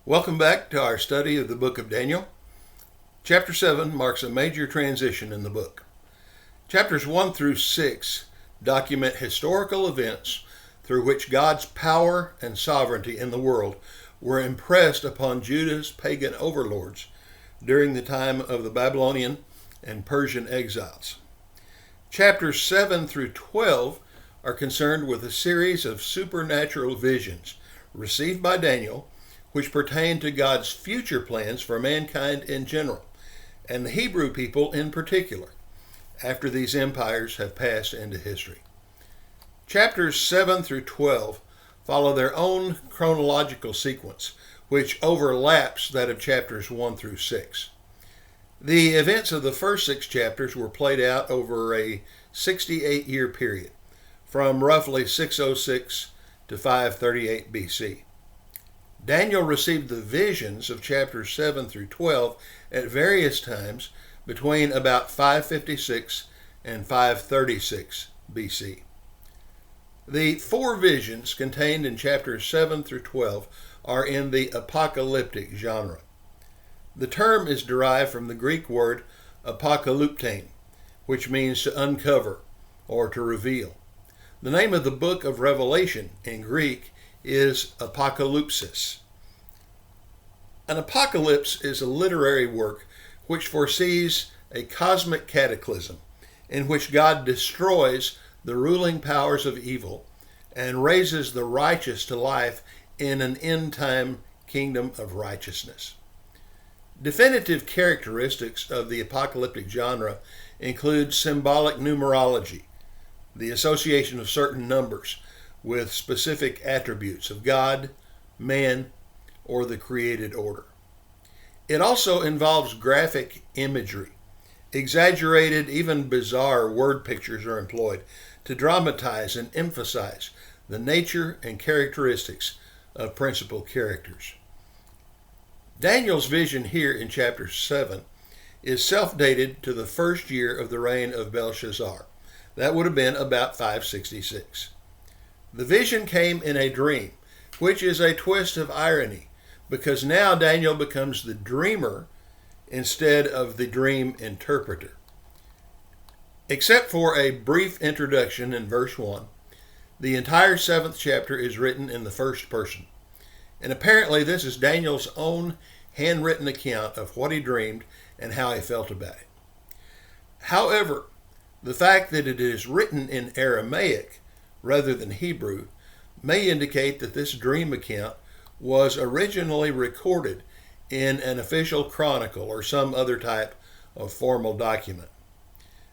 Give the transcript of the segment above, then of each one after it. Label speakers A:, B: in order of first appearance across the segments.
A: Welcome back to our study of the book of Daniel. Chapter 7 marks a major transition in the book. Chapters 1 through 6 document historical events through which God's power and sovereignty in the world were impressed upon Judah's pagan overlords during the time of the Babylonian and Persian exiles. Chapters 7 through 12 are concerned with a series of supernatural visions received by Daniel, which pertain to God's future plans for mankind in general, and the Hebrew people in particular, after these empires have passed into history. Chapters 7 through 12 follow their own chronological sequence, which overlaps that of chapters 1 through 6. The events of the first 6 chapters were played out over a 68-year period, from roughly 606 to 538 BC. Daniel received the visions of chapters 7 through 12 at various times between about 556 and 536 BC. The 4 visions contained in chapters 7 through 12 are in the apocalyptic genre. The term is derived from the Greek word apokalyptein, which means to uncover or to reveal. The name of the book of Revelation in Greek is Apocalypsis. An apocalypse is a literary work which foresees a cosmic cataclysm in which God destroys the ruling powers of evil and raises the righteous to life in an end-time kingdom of righteousness. Definitive characteristics of the apocalyptic genre include symbolic numerology, the association of certain numbers with specific attributes of God, man, or the created order. It also involves graphic imagery. Exaggerated, even bizarre word pictures are employed to dramatize and emphasize the nature and characteristics of principal characters. Daniel's vision here in chapter 7 is self-dated to the first year of the reign of Belshazzar. That would have been about 566. The vision came in a dream, which is a twist of irony, because now Daniel becomes the dreamer instead of the dream interpreter. Except for a brief introduction in verse 1, the entire 7th chapter is written in the first person. And apparently this is Daniel's own handwritten account of what he dreamed and how he felt about it. However, the fact that it is written in Aramaic rather than Hebrew may indicate that this dream account was originally recorded in an official chronicle or some other type of formal document.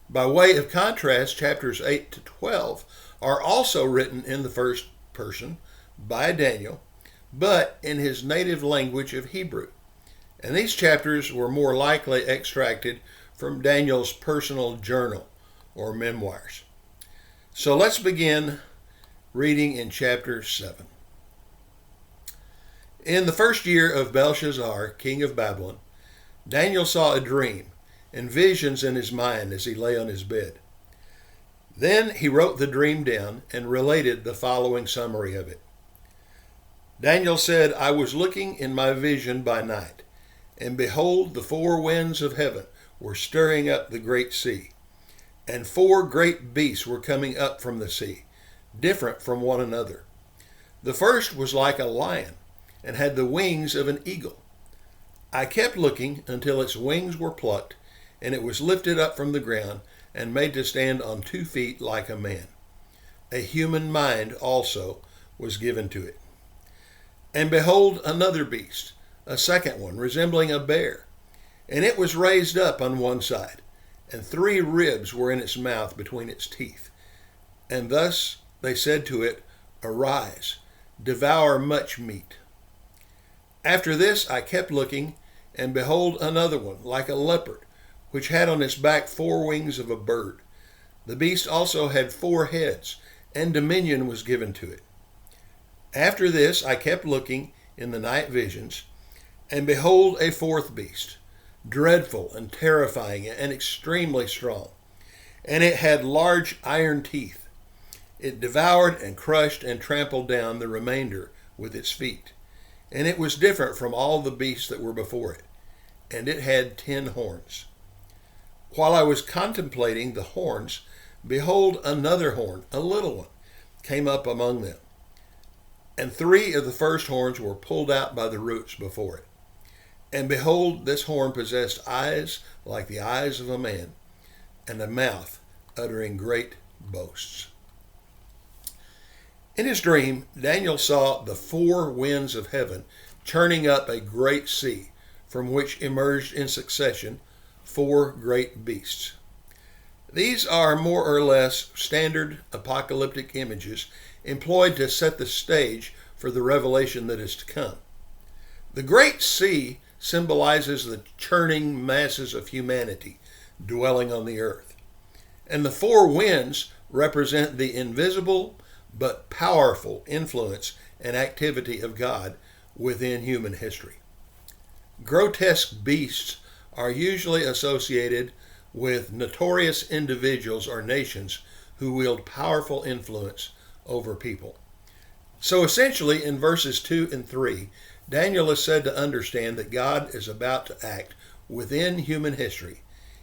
A: By way of contrast, chapters 8 to 12 are also written in the first person by Daniel, but in his native language of Hebrew. And these chapters were more likely extracted from Daniel's personal journal or memoirs. So let's begin reading in chapter 7. In the first year of Belshazzar, king of Babylon, Daniel saw a dream and visions in his mind as he lay on his bed. Then he wrote the dream down and related the following summary of it. Daniel said, I was looking in my vision by night, and behold, the 4 winds of heaven were stirring up the great sea, and 4 great beasts were coming up from the sea, different from one another. The first was like a lion, and had the wings of an eagle. I kept looking until its wings were plucked, and it was lifted up from the ground and made to stand on 2 feet like a man. A human mind also was given to it. And behold, another beast, a second one, resembling a bear, and it was raised up on one side, and 3 ribs were in its mouth between its teeth. And thus they said to it, Arise, devour much meat. After this I kept looking, and behold, another one, like a leopard, which had on its back 4 wings of a bird. The beast also had 4 heads, and dominion was given to it. After this I kept looking in the night visions, and behold, a 4th beast, dreadful and terrifying and extremely strong, and it had large iron teeth. It devoured and crushed and trampled down the remainder with its feet. and it was different from all the beasts that were before it, and it had 10 horns. While I was contemplating the horns, behold, another horn, a little one, came up among them. And 3 of the first horns were pulled out by the roots before it. And behold, this horn possessed eyes like the eyes of a man, and a mouth uttering great boasts. In his dream, Daniel saw the 4 winds of heaven churning up a great sea, from which emerged in succession 4 great beasts. These are more or less standard apocalyptic images employed to set the stage for the revelation that is to come. The great sea symbolizes the churning masses of humanity dwelling on the earth, and the 4 winds represent the invisible but powerful influence and activity of God within human history. Grotesque beasts are usually associated with notorious individuals or nations who wield powerful influence over people. So essentially, in verses 2 and 3, Daniel is said to understand that God is about to act within human history,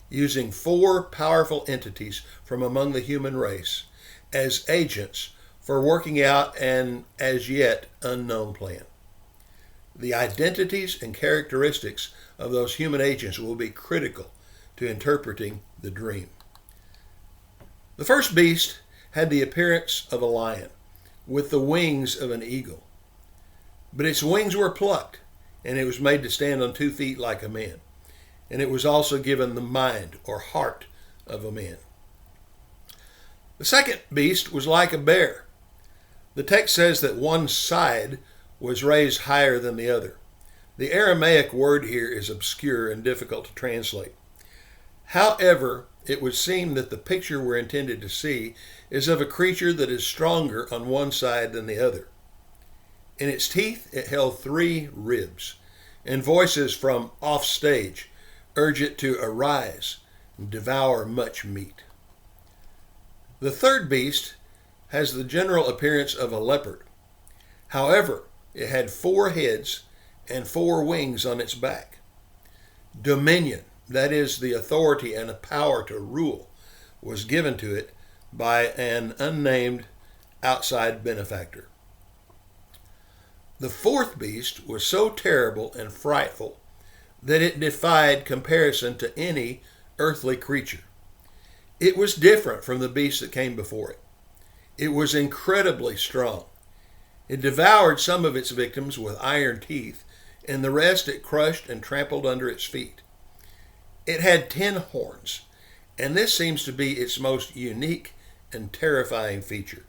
A: using 4 powerful entities from among the human race as agents for working out an as yet unknown plan. The identities and characteristics of those human agents will be critical to interpreting the dream. The first beast had the appearance of a lion, with the wings of an eagle. But its wings were plucked, and it was made to stand on 2 feet like a man. And it was also given the mind or heart of a man. The second beast was like a bear. The text says that one side was raised higher than the other. The Aramaic word here is obscure and difficult to translate. However, it would seem that the picture we're intended to see is of a creature that is stronger on one side than the other. In its teeth, it held 3 ribs, and voices from off stage urge it to arise and devour much meat. The third beast has the general appearance of a leopard. However, it had 4 heads and 4 wings on its back. Dominion, that is, the authority and the power to rule, was given to it by an unnamed outside benefactor. The fourth beast was so terrible and frightful that it defied comparison to any earthly creature. It was different from the beast that came before it. It was incredibly strong. It devoured some of its victims with iron teeth, and the rest it crushed and trampled under its feet. It had 10 horns, and this seems to be its most unique and terrifying feature.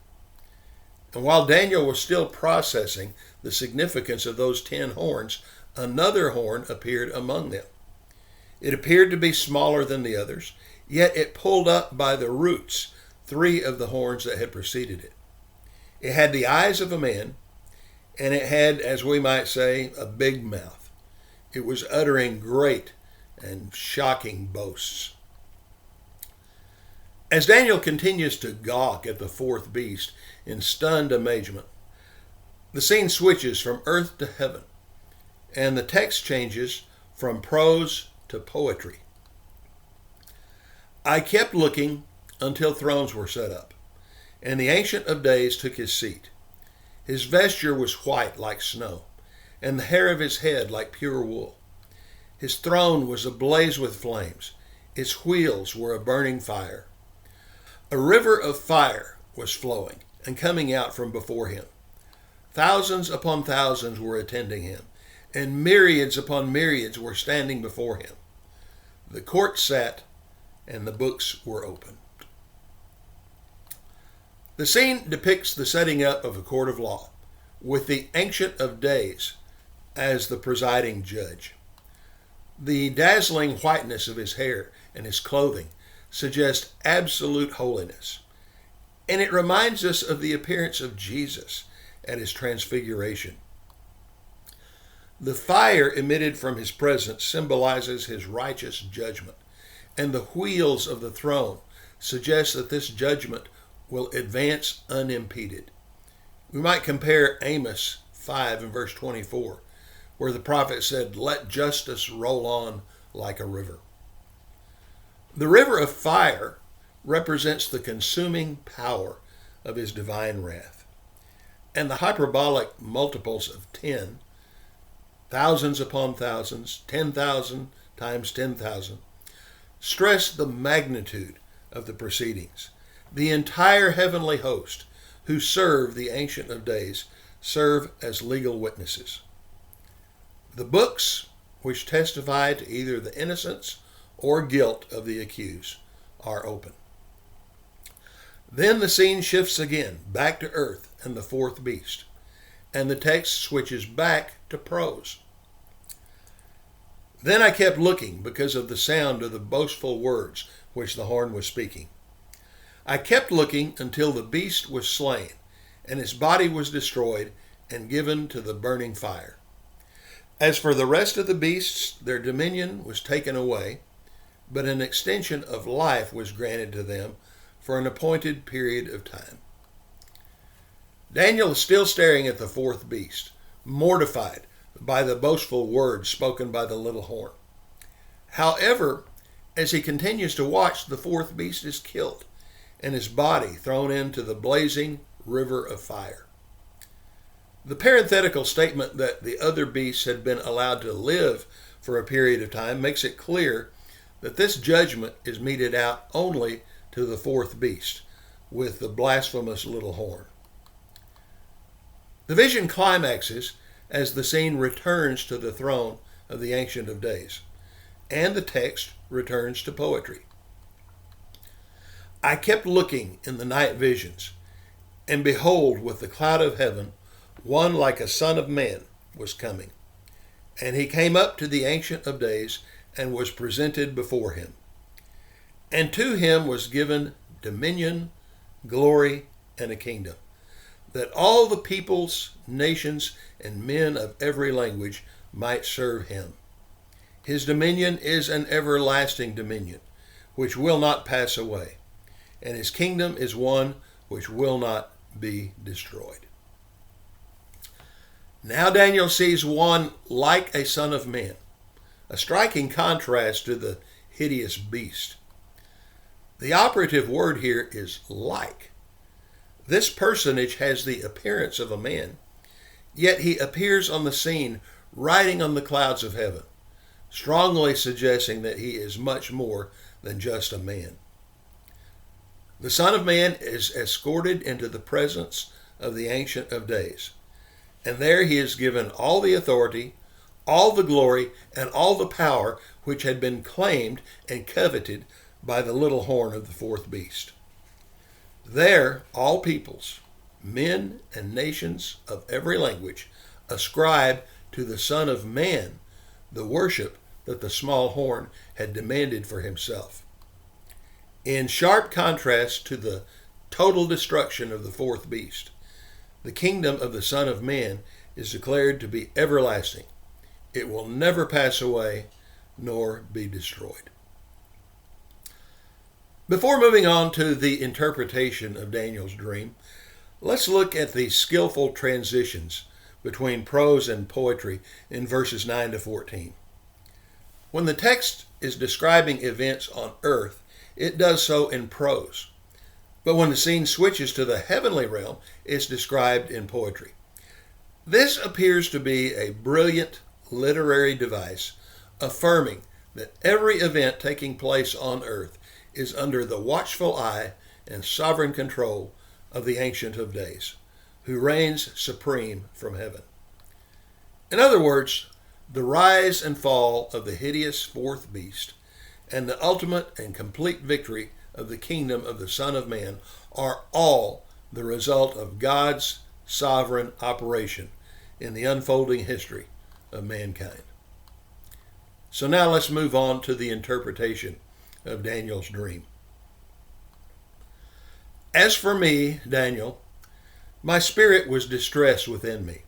A: And while Daniel was still processing the significance of those 10 horns, another horn appeared among them. It appeared to be smaller than the others, yet it pulled up by the roots 3 of the horns that had preceded it. It had the eyes of a man, and it had, as we might say, a big mouth. It was uttering great and shocking boasts. As Daniel continues to gawk at the fourth beast in stunned amazement, the scene switches from earth to heaven, and the text changes from prose to poetry. I kept looking until thrones were set up, and the Ancient of Days took his seat. His vesture was white like snow, and the hair of his head like pure wool. His throne was ablaze with flames. Its wheels were a burning fire. A river of fire was flowing and coming out from before him. Thousands upon thousands were attending him, and myriads upon myriads were standing before him. The court sat, and the books were opened. The scene depicts the setting up of a court of law, with the Ancient of Days as the presiding judge. The dazzling whiteness of his hair and his clothing suggests absolute holiness, and it reminds us of the appearance of Jesus at his transfiguration. The fire emitted from his presence symbolizes his righteous judgment, and the wheels of the throne suggest that this judgment will advance unimpeded. We might compare Amos 5 and verse 24 where the prophet said, "Let justice roll on like a river." The river of fire represents the consuming power of his divine wrath. And the hyperbolic multiples of 10, thousands upon thousands, 10,000 times 10,000, stress the magnitude of the proceedings. The entire heavenly host who serve the Ancient of Days serve as legal witnesses. The books which testify to either the innocence or guilt of the accused are open. Then the scene shifts again, back to earth and the fourth beast, and the text switches back to prose. Then I kept looking because of the sound of the boastful words which the horn was speaking. I kept looking until the beast was slain, and his body was destroyed and given to the burning fire. As for the rest of the beasts, their dominion was taken away, but an extension of life was granted to them for an appointed period of time. Daniel is still staring at the fourth beast, mortified by the boastful words spoken by the little horn. However, as he continues to watch, the fourth beast is killed and his body thrown into the blazing river of fire. The parenthetical statement that the other beasts had been allowed to live for a period of time makes it clear that this judgment is meted out only to the fourth beast with the blasphemous little horn. The vision climaxes as the scene returns to the throne of the Ancient of Days, and the text returns to poetry. I kept looking in the night visions, and behold, with the cloud of heaven, one like a son of man was coming. And he came up to the Ancient of Days and was presented before him. And to him was given dominion, glory, and a kingdom, that all the peoples, nations, and men of every language might serve him. His dominion is an everlasting dominion, which will not pass away, and his kingdom is one which will not be destroyed. Now Daniel sees one like a son of man, a striking contrast to the hideous beast. The operative word here is like. This personage has the appearance of a man, yet he appears on the scene riding on the clouds of heaven, strongly suggesting that he is much more than just a man. The Son of Man is escorted into the presence of the Ancient of Days, and there he is given all the authority, all the glory, and all the power which had been claimed and coveted by the little horn of the fourth beast. There, all peoples, men and nations of every language, ascribe to the Son of Man the worship that the small horn had demanded for himself. In sharp contrast to the total destruction of the fourth beast, the kingdom of the Son of Man is declared to be everlasting. It will never pass away nor be destroyed. Before moving on to the interpretation of Daniel's dream, let's look at the skillful transitions between prose and poetry in verses 9 to 14. When the text is describing events on earth, it does so in prose. But when the scene switches to the heavenly realm, it's described in poetry. This appears to be a brilliant literary device affirming that every event taking place on earth is under the watchful eye and sovereign control of the Ancient of Days, who reigns supreme from heaven. In other words, the rise and fall of the hideous fourth beast and the ultimate and complete victory of the kingdom of the Son of Man are all the result of God's sovereign operation in the unfolding history of mankind. So now let's move on to the interpretation of Daniel's dream. As for me, Daniel, my spirit was distressed within me,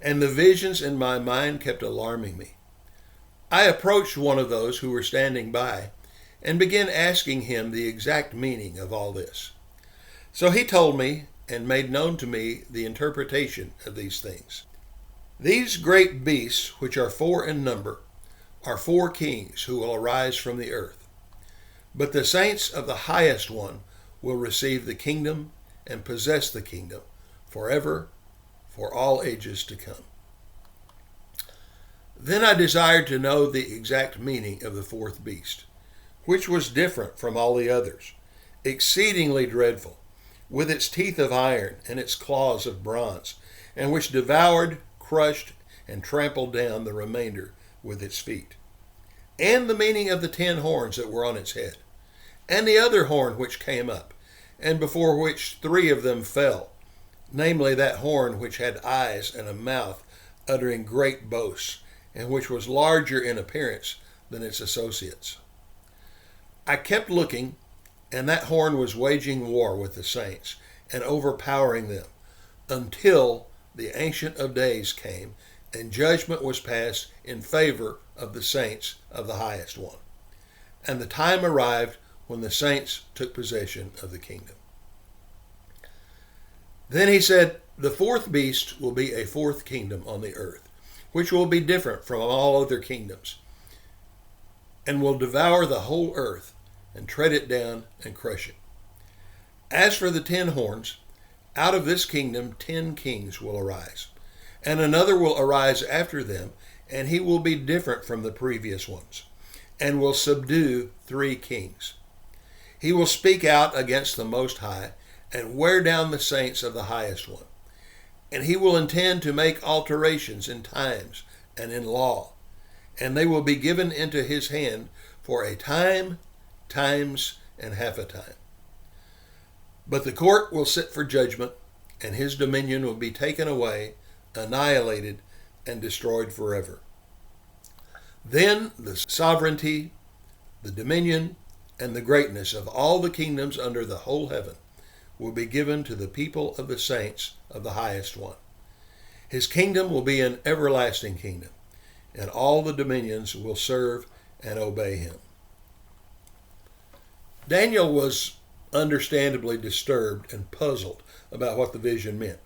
A: and the visions in my mind kept alarming me. I approached one of those who were standing by and began asking him the exact meaning of all this. So he told me and made known to me the interpretation of these things. These great beasts, which are four in number, are four kings who will arise from the earth. But the saints of the highest one will receive the kingdom and possess the kingdom forever, for all ages to come. Then I desired to know the exact meaning of the fourth beast, which was different from all the others, exceedingly dreadful, with its teeth of iron and its claws of bronze, and which devoured, crushed, and trampled down the remainder with its feet. And the meaning of the 10 horns that were on its head, and the other horn which came up, and before which 3 of them fell, namely that horn which had eyes and a mouth uttering great boasts, and which was larger in appearance than its associates. I kept looking, and that horn was waging war with the saints, and overpowering them, until the Ancient of Days came, and judgment was passed in favor of the saints of the highest one. And the time arrived when the saints took possession of the kingdom. Then he said, the fourth beast will be a fourth kingdom on the earth, which will be different from all other kingdoms, and will devour the whole earth, and tread it down and crush it. As for the 10 horns, out of this kingdom 10 kings will arise, and another will arise after them, and he will be different from the previous ones, and will subdue 3 kings. He will speak out against the Most High, and wear down the saints of the highest one. And he will intend to make alterations in times and in law, and they will be given into his hand for a time, times, and half a time. But the court will sit for judgment, and his dominion will be taken away, annihilated, and destroyed forever. Then the sovereignty, the dominion, and the greatness of all the kingdoms under the whole heaven will be given to the people of the saints of the highest one. His kingdom will be an everlasting kingdom, and all the dominions will serve and obey him. Daniel was understandably disturbed and puzzled about what the vision meant.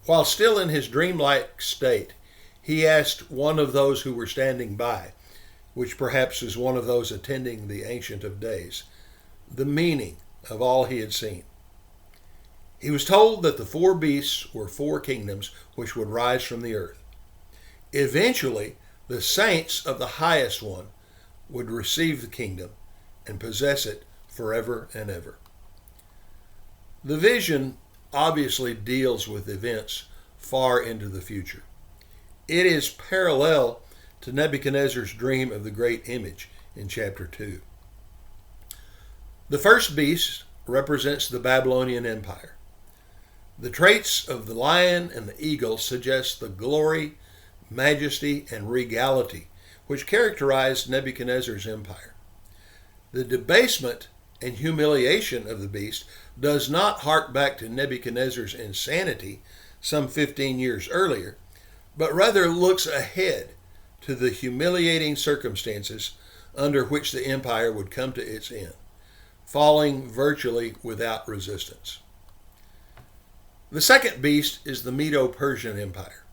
A: While still in his dreamlike state, he asked one of those who were standing by, which perhaps is one of those attending the Ancient of Days, the meaning of all he had seen. He was told that the 4 beasts were 4 kingdoms which would rise from the earth. Eventually, the saints of the highest one would receive the kingdom and possess it forever and ever. The vision obviously deals with events far into the future. It is parallel to Nebuchadnezzar's dream of the great image in chapter 2. The first beast represents the Babylonian Empire. The traits of the lion and the eagle suggest the glory, majesty, and regality which characterized Nebuchadnezzar's empire. The debasement and humiliation of the beast does not hark back to Nebuchadnezzar's insanity some 15 years earlier, but rather looks ahead to the humiliating circumstances under which the empire would come to its end, falling virtually without resistance. The second beast is the Medo-Persian Empire.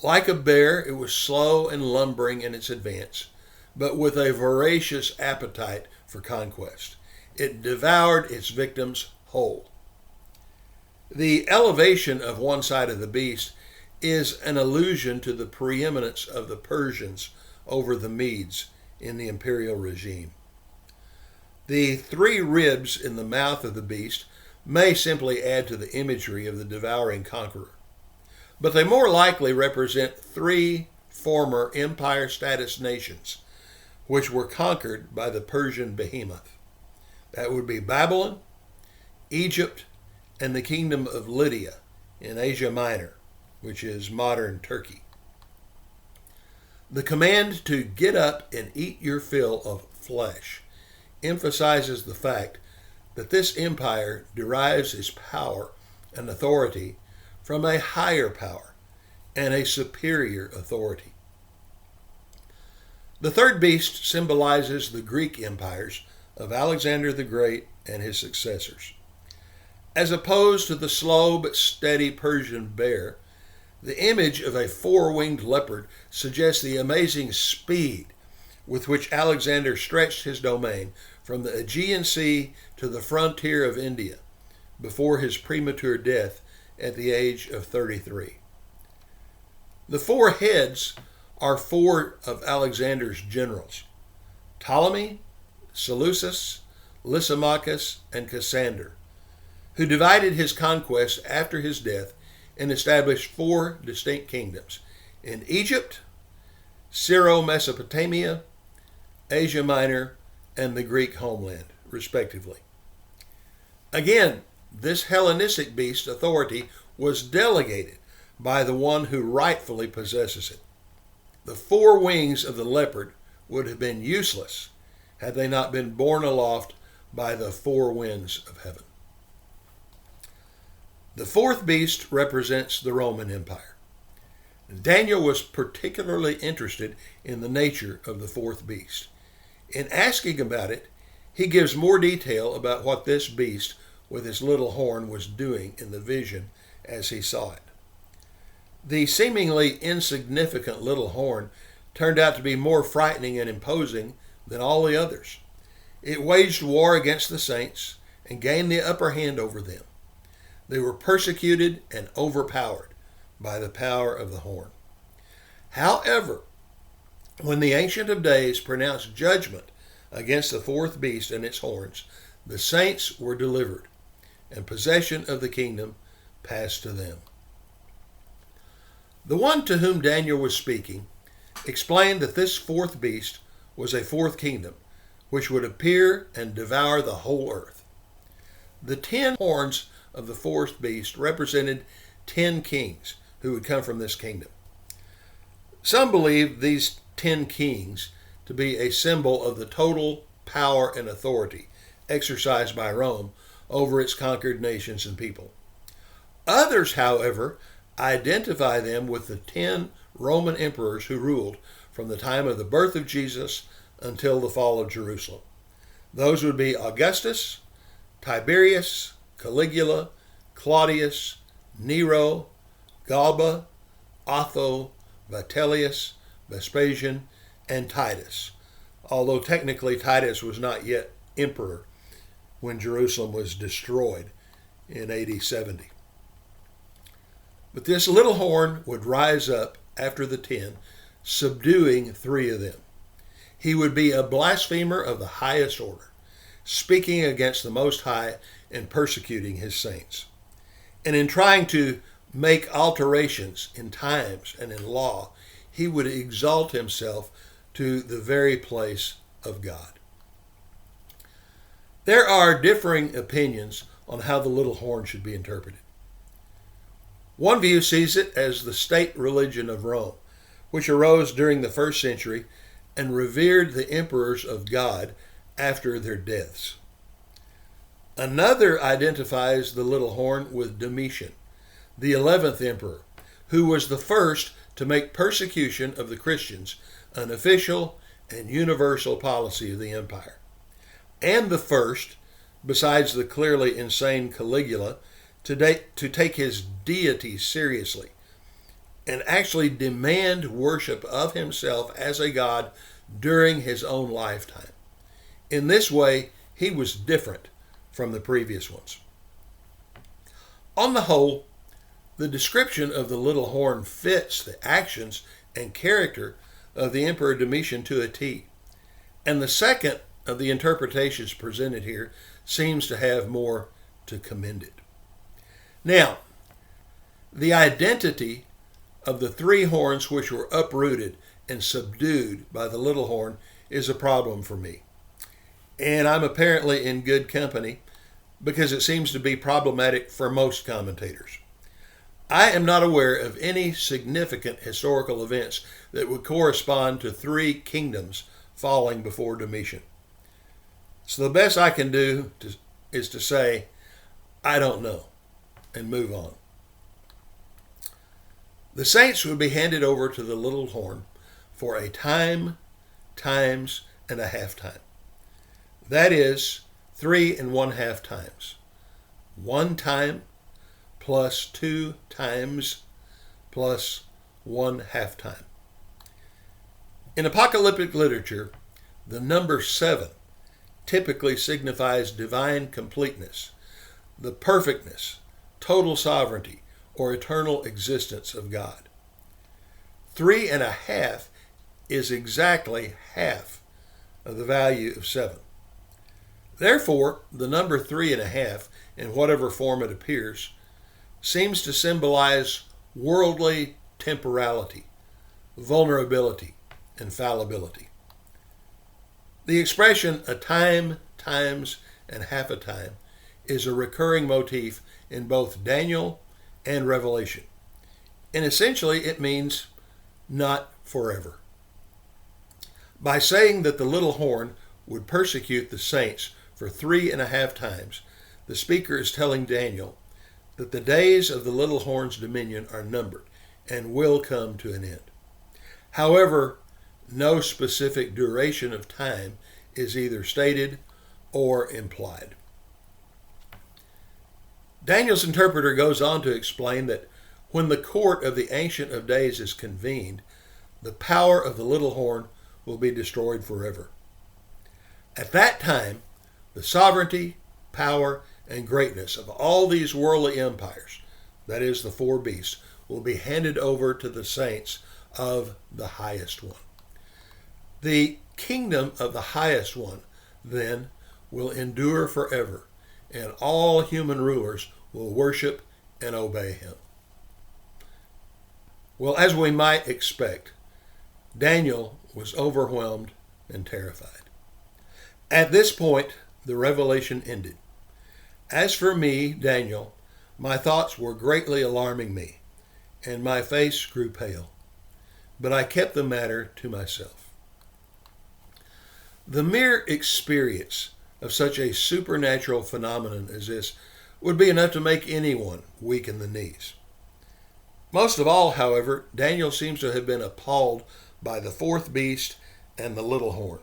A: Like a bear, it was slow and lumbering in its advance, but with a voracious appetite for conquest. It devoured its victims whole. The elevation of one side of the beast is an allusion to the preeminence of the Persians over the Medes in the imperial regime. The 3 ribs in the mouth of the beast may simply add to the imagery of the devouring conqueror, but they more likely represent 3 former empire status nations which were conquered by the Persian behemoth. That would be Babylon, Egypt, and the kingdom of Lydia in Asia Minor, which is modern Turkey. The command to get up and eat your fill of flesh emphasizes the fact that this empire derives its power and authority from a higher power and a superior authority. The third beast symbolizes the Greek empires of Alexander the Great and his successors. As opposed to the slow but steady Persian bear, The image of a four-winged leopard suggests the amazing speed with which Alexander stretched his domain from the Aegean Sea to the frontier of India before his premature death at the age of 33. The four heads are four of Alexander's generals: Ptolemy, Seleucus, Lysimachus, and Cassander, who divided his conquests after his death and established four distinct kingdoms in Egypt, Syro-Mesopotamia, Asia Minor, and the Greek homeland, respectively. Again, this Hellenistic beast authority was delegated by the one who rightfully possesses it. The four wings of the leopard would have been useless had they not been borne aloft by the four winds of heaven. The fourth beast represents the Roman Empire. Daniel was particularly interested in the nature of the fourth beast. In asking about it, he gives more detail about what this beast with his little horn was doing in the vision as he saw it. The seemingly insignificant little horn turned out to be more frightening and imposing than all the others. It waged war against the saints and gained the upper hand over them. They were persecuted and overpowered by the power of the horn. However, when the Ancient of Days pronounced judgment against the fourth beast and its horns, the saints were delivered, and possession of the kingdom passed to them. The one to whom Daniel was speaking explained that this fourth beast was a fourth kingdom, which would appear and devour the whole earth. The 10 horns of the fourth beast represented 10 kings who would come from this kingdom. Some believe these 10 kings to be a symbol of the total power and authority exercised by Rome over its conquered nations and people. Others, however, identify them with the 10 Roman emperors who ruled from the time of the birth of Jesus until the fall of Jerusalem. Those would be Augustus, Tiberius, Caligula, Claudius, Nero, Galba, Otho, Vitellius, Vespasian, and Titus, although technically Titus was not yet emperor when Jerusalem was destroyed in AD 70. But this little horn would rise up after the 10, subduing 3 of them. He would be a blasphemer of the highest order, speaking against the Most High and persecuting his saints. And in trying to make alterations in times and in law, he would exalt himself to the very place of God. There are differing opinions on how the little horn should be interpreted. One view sees it as the state religion of Rome, which arose during the 1st century and revered the emperors of God after their deaths. Another identifies the little horn with Domitian, the 11th emperor, who was the first to make persecution of the Christians an official and universal policy of the empire, and the first, besides the clearly insane Caligula, to take his deity seriously and actually demand worship of himself as a god during his own lifetime. In this way, he was different from the previous ones. On the whole, the description of the little horn fits the actions and character of the Emperor Domitian to a T, and the second of the interpretations presented here seems to have more to commend it. Now, the identity of the 3 horns which were uprooted and subdued by the little horn is a problem for me. And I'm apparently in good company because it seems to be problematic for most commentators. I am not aware of any significant historical events that would correspond to 3 kingdoms falling before Domitian. So the best I can do is to say, I don't know, and move on. The saints would be handed over to the little horn for a time, times, and a half time. That is 3 1/2 times. 1 time plus 2 times plus 1/2 time. In apocalyptic literature, the number 7 typically signifies divine completeness, the perfectness, total sovereignty, or eternal existence of God. 3.5 is exactly half of the value of 7. Therefore, the number 3.5, in whatever form it appears, seems to symbolize worldly temporality, vulnerability, and fallibility. The expression a time, times, and half a time is a recurring motif in both Daniel and Revelation. And essentially it means not forever. By saying that the little horn would persecute the saints for 3.5 times, the speaker is telling Daniel that the days of the little horn's dominion are numbered and will come to an end. However, no specific duration of time is either stated or implied. Daniel's interpreter goes on to explain that when the court of the Ancient of Days is convened, the power of the little horn will be destroyed forever. At that time, the sovereignty, power, and greatness of all these worldly empires, that is, the 4 beasts, will be handed over to the saints of the highest one. The kingdom of the highest one, then, will endure forever, and all human rulers will worship and obey him. Well, as we might expect, Daniel was overwhelmed and terrified. At this point, the revelation ended. As for me, Daniel, my thoughts were greatly alarming me, and my face grew pale. But I kept the matter to myself. The mere experience of such a supernatural phenomenon as this would be enough to make anyone weak in the knees. Most of all, however, Daniel seems to have been appalled by the 4th beast and the little horn.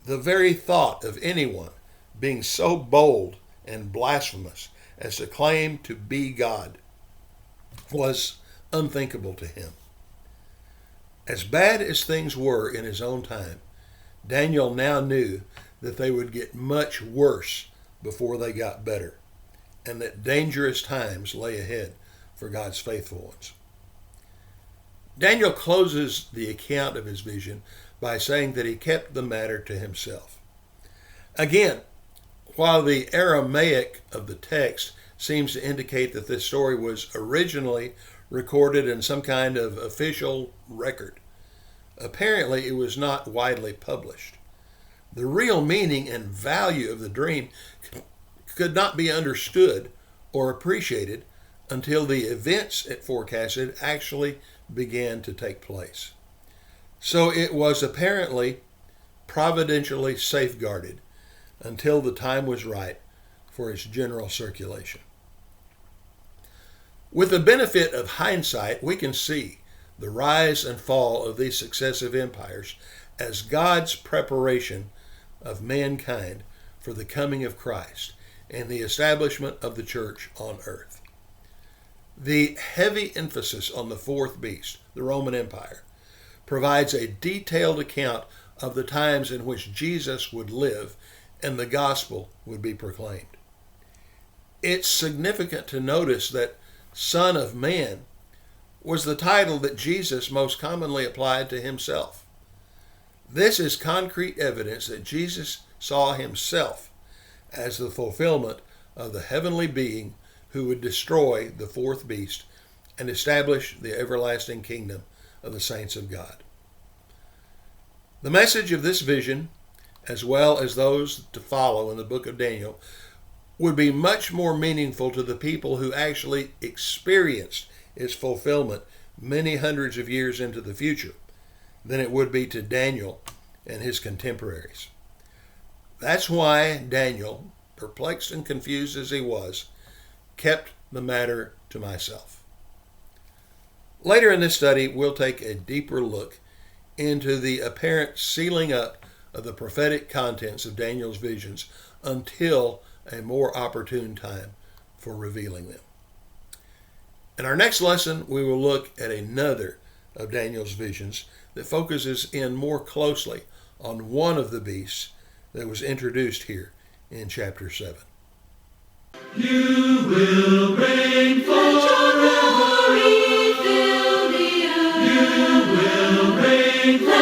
A: The very thought of anyone being so bold and blasphemous as to claim to be God was unthinkable to him. As bad as things were in his own time, Daniel now knew that they would get much worse before they got better, and that dangerous times lay ahead for God's faithful ones. Daniel closes the account of his vision by saying that he kept the matter to himself. Again, while the Aramaic of the text seems to indicate that this story was originally recorded in some kind of official record, apparently it was not widely published. The real meaning and value of the dream could not be understood or appreciated until the events it forecasted actually began to take place. So it was apparently providentially safeguarded until the time was right for its general circulation. With the benefit of hindsight, we can see the rise and fall of these successive empires as God's preparation of mankind for the coming of Christ and the establishment of the church on earth. The heavy emphasis on the 4th beast, the Roman Empire, provides a detailed account of the times in which Jesus would live and the gospel would be proclaimed. It's significant to notice that Son of Man was the title that Jesus most commonly applied to himself. This is concrete evidence that Jesus saw himself as the fulfillment of the heavenly being who would destroy the 4th beast and establish the everlasting kingdom of the saints of God. The message of this vision, as well as those to follow in the book of Daniel, would be much more meaningful to the people who actually experienced its fulfillment many hundreds of years into the future than it would be to Daniel and his contemporaries. That's why Daniel, perplexed and confused as he was, kept the matter to myself. Later in this study, we'll take a deeper look into the apparent sealing up of the prophetic contents of Daniel's visions until a more opportune time for revealing them. In our next lesson, we will look at another of Daniel's visions that focuses in more closely on one of the beasts that was introduced here in chapter 7.
B: You will reign forever. You will reign forever.